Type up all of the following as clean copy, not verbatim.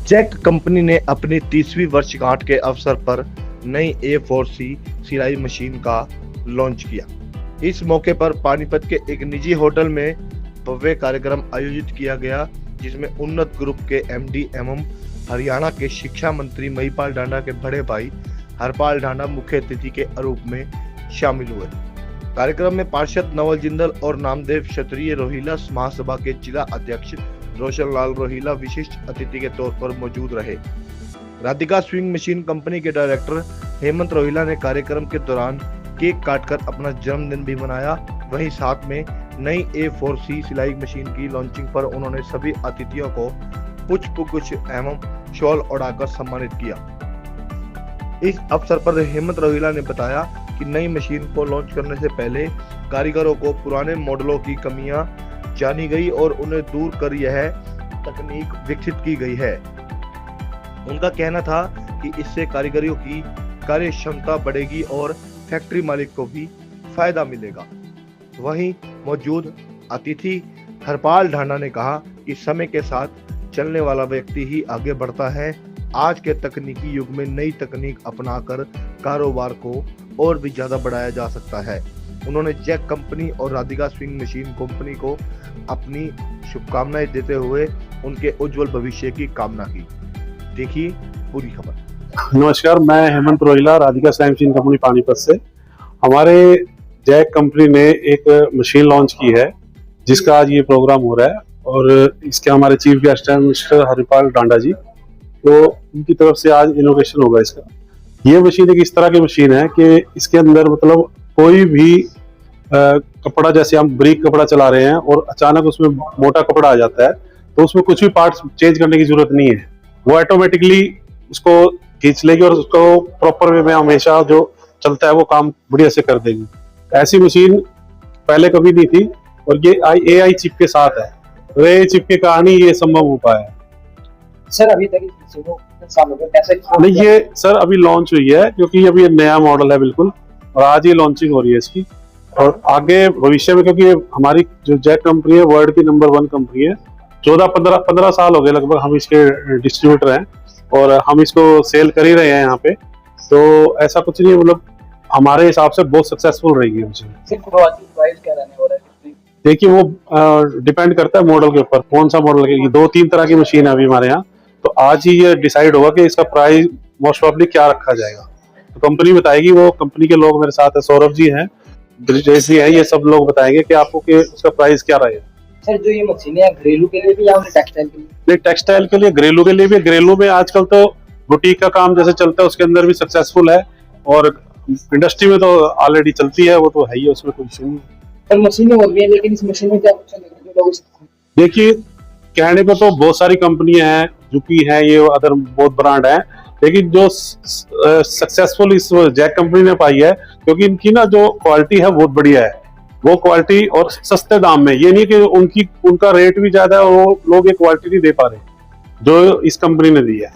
Jack company ने अपनी 30वीं वर्षगांठ के अवसर पर नई A4C सिलाई मशीन का लॉन्च किया। इस मौके पर पानीपत के एक निजी होटल में भव्य कार्यक्रम आयोजित किया गया, जिसमें उन्नत ग्रुप के MD एवं हरियाणा के शिक्षा मंत्री महिपाल ढांडा के बड़े भाई हरपाल ढांडा मुख्य अतिथि के रूप में शामिल हुए। कार्यक्रम में पार्षद नवल जिंदल और नामदेव क्षत्रिय रोहिला महासभा के जिला अध्यक्ष रोशन लाल रोहिला विशिष्ट अतिथि के तौर पर मौजूद रहे। राधिका स्विंग मशीन कंपनी के डायरेक्टर हेमंत रोहिला ने कार्यक्रम के दौरान केक काटकर अपना जन्मदिन भी मनाया। वहीं साथ में नई A4C सिलाई मशीन की लॉन्चिंग पर उन्होंने सभी अतिथियों को पुष्पगुच्छ एवं शॉल ओढ़ाकर सम्मानित किया। इस अवसर पर हेमंत रोहिला ने बताया कि नई मशीन को लॉन्च करने से पहले कारीगरों को पुराने मॉडलों की कमियां जानी गई और उन्हें दूर कर यह तकनीक विकसित की गई है। उनका कहना था कि इससे कारीगरों की कार्य क्षमता बढ़ेगी और फैक्ट्री मालिक को भी फायदा मिलेगा। वहीं मौजूद अतिथि हरपाल ढांडा ने कहा कि समय के साथ चलने वाला व्यक्ति ही आगे बढ़ता है। आज के तकनीकी युग में नई तकनीक अपनाकर कारोबार को और भी ज्यादा बढ़ाया जा सकता है। उन्होंने जैक कंपनी और राधिका स्विंग मशीन कंपनी को अपनी शुभकामनाएं देते हुए उनके उज्जवल भविष्य की कामना की। देखिए पूरी खबर। नमस्कार, मैं Hemant Rohila, Radhika swing machine company Panipat से। हमारे जैक कंपनी ने एक मशीन लॉन्च की है जिसका आज ये प्रोग्राम हो रहा है और इसके हमारे चीफ गेस्ट हैं मिस्टर हरिपाल ढांडा जी। तो उनकी तरफ से आज इनोवेशन होगा इसका। ये मशीन एक इस तरह की मशीन है कि इसके अंदर मतलब कोई भी कपड़ा, जैसे हम ब्रीक कपड़ा चला रहे हैं और अचानक उसमें मोटा कपड़ा आ जाता है तो उसमें कुछ भी पार्ट्स चेंज करने की जरूरत नहीं है। वो ऑटोमेटिकली उसको खींच लेगी और उसको प्रॉपर वे में हमेशा जो चलता है वो काम बढ़िया से कर देगी। ऐसी मशीन पहले कभी नहीं थी और ये AI चिप के साथ है। तो AI चिप के कारण ही ये संभव हो पाया। सर अभी तक साल हो गए कैसे? नहीं, ये सर अभी लॉन्च हुई है क्योंकि अभी ये नया मॉडल है बिल्कुल, और आज ये लॉन्चिंग हो रही है इसकी। और आगे भविष्य में, क्योंकि हमारी जो जैक कंपनी है वर्ल्ड की नंबर 1 कंपनी है, 14-15 साल हो गए लगभग हम इसके डिस्ट्रीब्यूटर हैं और हम इसको सेल कर ही रहे हैं यहाँ पे। तो ऐसा कुछ नहीं है, मतलब हमारे हिसाब से बहुत सक्सेसफुल रही है मशीन। प्राइस क्या रहने वाला है? देखिए वो डिपेंड करता है मॉडल के ऊपर, कौन सा मॉडल है। 2-3 तरह की मशीन है अभी हमारे यहाँ, तो आज ही ये डिसाइड होगा कि इसका प्राइस मोस्ट प्रॉब्ली क्या रखा जाएगा। तो कंपनी बताएगी, वो कंपनी के लोग मेरे साथ है, सौरभ जी हैं, ब्रिजेश जी हैं, ये सब लोग बताएंगे कि आपको कि उसका प्राइस क्या रहेगा। सर जो ये मशीनें हैं घरेलू के लिए भी या टेक्सटाइल के लिए? नहीं, टेक्सटाइल के लिए, घरेलू के लिए भी। घरेलू में आजकल तो बुटीक का काम जैसे चलता है उसके अंदर भी सक्सेसफुल है और इंडस्ट्री में तो ऑलरेडी चलती है, वो तो है ही, उसमें कोई इशू नहीं। सर मशीनें हो गई है, लेकिन इस मशीन में क्या कुछ लोग? देखिए कहने को तो बहुत सारी कंपनियां हैं, जुकी है, ये अदर बहुत ब्रांड है, लेकिन जो सक्सेसफुल इस जैक कंपनी ने पाई है क्योंकि इनकी ना जो क्वालिटी है बहुत बढ़िया है। वो क्वालिटी और सस्ते दाम में, ये नहीं कि उनका रेट भी ज्यादा है और वो लोग ये क्वालिटी नहीं दे पा रहे जो इस कंपनी ने दी है।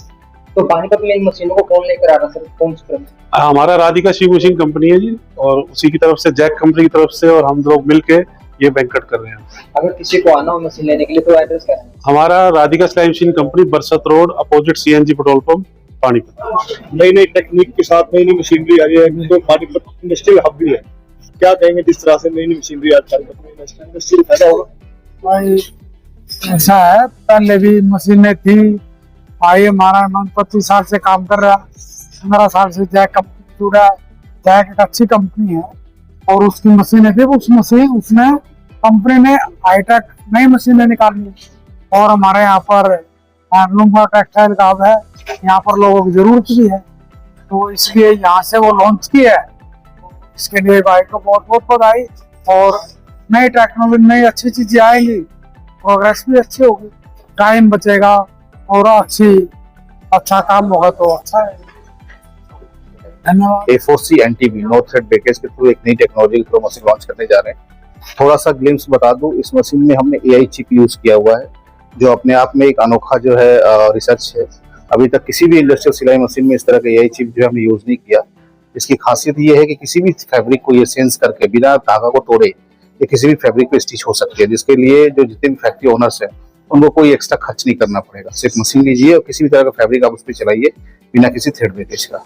तो पानीपत में इन मशीनों को कौन लेकर आ रहा सर? कौन सी कंपनी? हमारा राधिका स्विंग मशीन कंपनी है जी, और उसी की तरफ से जैक कंपनी की तरफ से, और हम लोग मिलके ये बैंकट कर रहे हैं। अगर किसी को आना हो मशीन लेने के लिए तो एड्रेस क्या है? हमारा राधिका स्विंग मशीन कंपनी बरसत road opposite CNG petrol pump Panipat. नई टेक्निक के साथ नई मशीनरी आ रही है, तो पानीपत इंडस्ट्रियल हब भी है। क्या कहेंगे जिस तरह से नई मशीनरी आज पानीपत में इंडस्ट्री फायदा होगा? भाई ऐसा है, पहले भी मशीनें थी, भाई हमारा 25 साल से काम कर रहा, 15 साल से जैक कंपनी जुड़ा। जैक एक अच्छी कंपनी है और उसकी मशीनें थी, उसने कंपनी ने हाईटेक नई मशीनें निकाली और हमारे यहाँ पर हैंडलूम का टेक्सटाइल का हब है, यहाँ पर लोगों की जरूरत भी है, तो इसलिए यहाँ से वो लॉन्च की है। इसके लिए भाई को बहुत बहुत बधाई। और नई टेक्नोलॉजी, नई अच्छी चीजें आएंगी, प्रोग्रेस भी अच्छी होगी, टाइम बचेगा और अच्छा काम होगा तो अच्छा है। धन्यवाद। A4C NTB no thread breakage के थ्रू एक नई टेक्नोलॉजी के थ्रू मशीन लॉन्च करने जा रहे हैं। थोड़ा सा ग्लिम्स बता दूं, इस मशीन में हमने AI चिप यूज किया हुआ है जो अपने आप में एक अनोखा जो है रिसर्च है। अभी तक किसी भी इंडस्ट्रियल सिलाई मशीन में इस तरह का AI चिप जो हमने यूज नहीं किया। इसकी खासियत ये है कि किसी भी फैब्रिक को ये सेंस करके बिना धागा को तोड़े ये किसी भी फैब्रिक पे स्टिच हो सकती है, जिसके लिए जो जितने भी फैक्ट्री ओनर्स हैं उनको कोई एक्स्ट्रा खर्च नहीं करना पड़ेगा। सिर्फ मशीन लीजिए और किसी भी तरह का फैब्रिक आप उस पर चलाइए बिना किसी थ्रेड ब्रेकेज का।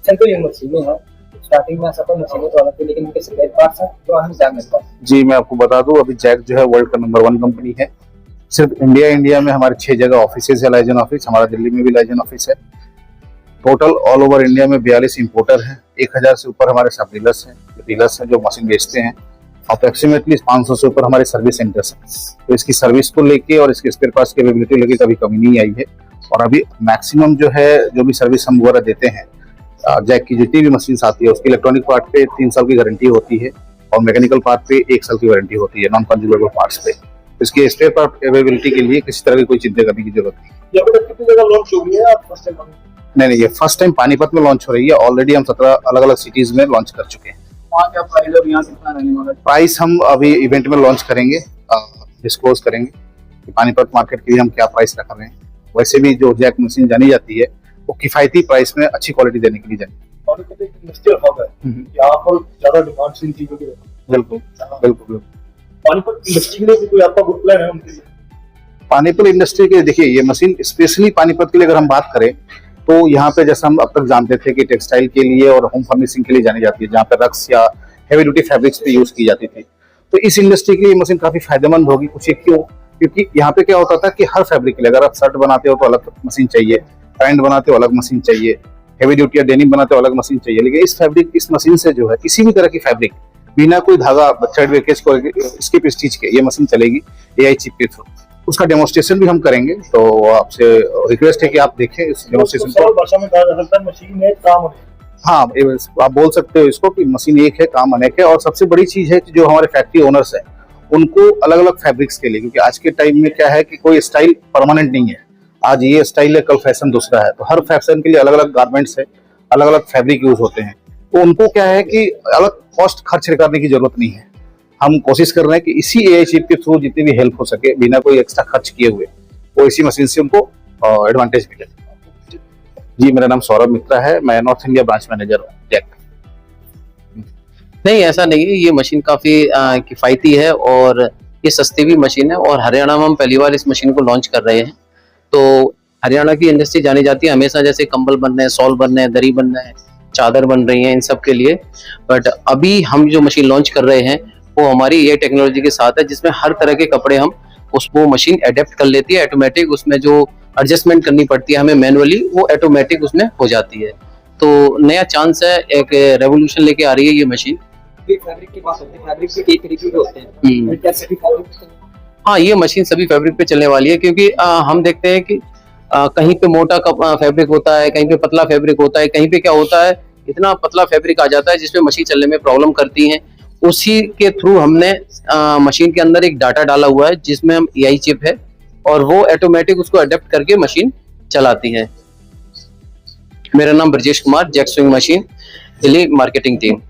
सर तो ये मशीनें हैं, स्टार्टिंग में सब मशीनें तो अलग थी, लेकिन इनके स्पेयर पार्ट्स हैं तो हम जान सकते हैं। जी मैं आपको बता दूं, अभी जैक जो है वर्ल्ड का नंबर 1 कंपनी है। सिर्फ इंडिया में हमारे 6 जगह ऑफिसेज है, लाइजन ऑफिस, हमारा दिल्ली में भी लाइजन ऑफिस है। टोटल ऑल ओवर इंडिया में 42 इंपोर्टर हैं, 1000 से ऊपर हमारे सब डीलर्स हैं जो मशीन बेचते हैं। अप्रोक्सीमेटली 500 से ऊपर हमारे सर्विस सेंटर्स हैं। तो इसकी सर्विस को लेके और इसके स्पेयर पार्ट्स की अवेलेबिलिटी लेके कभी कमी नहीं आई है। और अभी मैक्सिमम जो भी सर्विस हम वगैरह देते हैं, जैक की जितनी भी मशीन आती है उसकी इलेक्ट्रॉनिक पार्ट पे 3 साल की गारंटी होती है और मैकेनिकल पार्ट पे 1 साल की वारंटी होती है, नॉन कंज्यूमेबल पार्ट्स पे। इसके स्पेयर पार्ट अवेलेबिलिटी के लिए किसी तरह की कोई चिंता करने की जरूरत नहीं। ये अभी तक कितनी जगह लॉन्च हो गई है? आप फर्स्ट टाइम? नहीं, ये फर्स्ट टाइम पानीपत में लॉन्च हो रही है। ऑलरेडी हम 17 अलग अलग सिटीज में लॉन्च कर चुके हैं। वहाँ क्या प्राइस और यहाँ कितना रहने वाला है? प्राइस हम अभी इवेंट में लॉन्च करेंगे, डिस्क्लोज करेंगे कि पानीपत मार्केट के लिए हम क्या प्राइस रख रहे हैं। वैसे भी जो जैक मशीन जानी जाती है वो किफायती प्राइस में अच्छी क्वालिटी देने के लिए जानी। पानीपत एक इंडस्ट्रियल हब है, यहाँ पर ज्यादा डिमांड से इन चीजों की रहती है। बिल्कुल। पानीपत इंडस्ट्री के लिए भी कोई आपका गुड प्लान है उनके लिए? पानीपत इंडस्ट्री के देखिए, ये मशीन स्पेशली पानीपत के लिए अगर हम बात करें तो यहाँ पे जैसा हम अब तक जानते थे कि टेक्सटाइल के लिए और होम फर्निशिंग के लिए जानी जाती है, जहाँ पे रक्स या हेवी ड्यूटी फैब्रिक्स पे यूज की जाती थी। तो इस इंडस्ट्री के लिए मशीन काफी फायदेमंद होगी। कुछ क्यों? क्योंकि यहाँ पे क्या होता था कि हर फैब्रिक के लिए, अगर आप शर्ट बनाते हो तो अलग मशीन चाहिए, पैंट बनाते हो अलग मशीन चाहिए, हेवी ड्यूटी या डेनिम बनाते हो अलग मशीन चाहिए। लेकिन इस मशीन से जो है किसी भी तरह की फैब्रिक बिना कोई धागा थ्रेड ब्रेकेज को स्किप स्टिच के ये मशीन चलेगी एआई चिप के थ्रू। उसका डेमोन्स्ट्रेशन भी हम करेंगे, तो आपसे रिक्वेस्ट है कि आप देखें इस डेमोन्स्ट्रेशन को। भाषा में कहा जा सकता है मशीन है काम है। हाँ, आप बोल सकते हो इसको कि मशीन एक है काम अनेक है। और सबसे बड़ी चीज है कि जो हमारे फैक्ट्री ओनर्स है उनको अलग अलग फैब्रिक्स के लिए, क्योंकि आज के टाइम में क्या है कि कोई स्टाइल परमानेंट नहीं है। आज ये स्टाइल है, कल फैशन दूसरा है। तो हर फैशन के लिए अलग अलग गारमेंट्स है, अलग अलग फैब्रिक यूज होते हैं। तो उनको क्या है कि अलग कॉस्ट खर्च करने की जरूरत नहीं है। हम कोशिश कर रहे हैं कि इसी एआई चिप के थ्रू जितनी भी हेल्प हो सके बिना कोई एक्स्ट्रा खर्च किए हुए, वो इसी मशीन से उनको एडवांटेज मिले। जी, मेरा नाम सौरभ मित्रा है, मैं नॉर्थ इंडिया ब्रांच मैनेजर हूँ जैक। नहीं, ऐसा नहीं है। ये मशीन काफ़ी किफ़ायती है और ये सस्ती भी मशीन है। और हरियाणा में हम पहली बार इस मशीन को लॉन्च कर रहे हैं। तो हरियाणा की इंडस्ट्री जानी जाती है हमेशा, जैसे कंबल बन रहे हैं, सॉल बन रहे हैं, दरी बन रहे हैं, चादर बन रही हैं, इन सब के लिए। बट अभी हम जो मशीन लॉन्च कर रहे हैं वो हमारी ये टेक्नोलॉजी के साथ है, जिसमें हर तरह के कपड़े हम उसको मशीन अडेप्ट कर लेती है। ऑटोमेटिक उसमें जो एडजस्टमेंट करनी पड़ती है हमें मैनुअली, वो ऑटोमेटिक उसमें हो जाती है। तो नया चांस है, एक रेवोल्यूशन लेके आ रही है ये मशीन। फैब्रिक की बात होती है, फैब्रिक के कई तरीके के होते हैं, क्या सभी फैब्रिक? हाँ, ये मशीन सभी फैब्रिक पे चलने वाली है, क्योंकि हम देखते हैं कि कहीं पे मोटा फैब्रिक होता है, कहीं पे पतला फैब्रिक होता है, कहीं पे क्या होता है इतना पतला फैब्रिक आ जाता है जिसमें मशीन चलने में प्रॉब्लम करती है। उसी के थ्रू हमने मशीन के अंदर एक डाटा डाला हुआ है जिसमें हम एआई चिप है और वो ऑटोमेटिक उसको अडेप्ट करके मशीन चलाती है। मेरा नाम Brajesh Kumar, Jack swing machine, Delhi marketing team.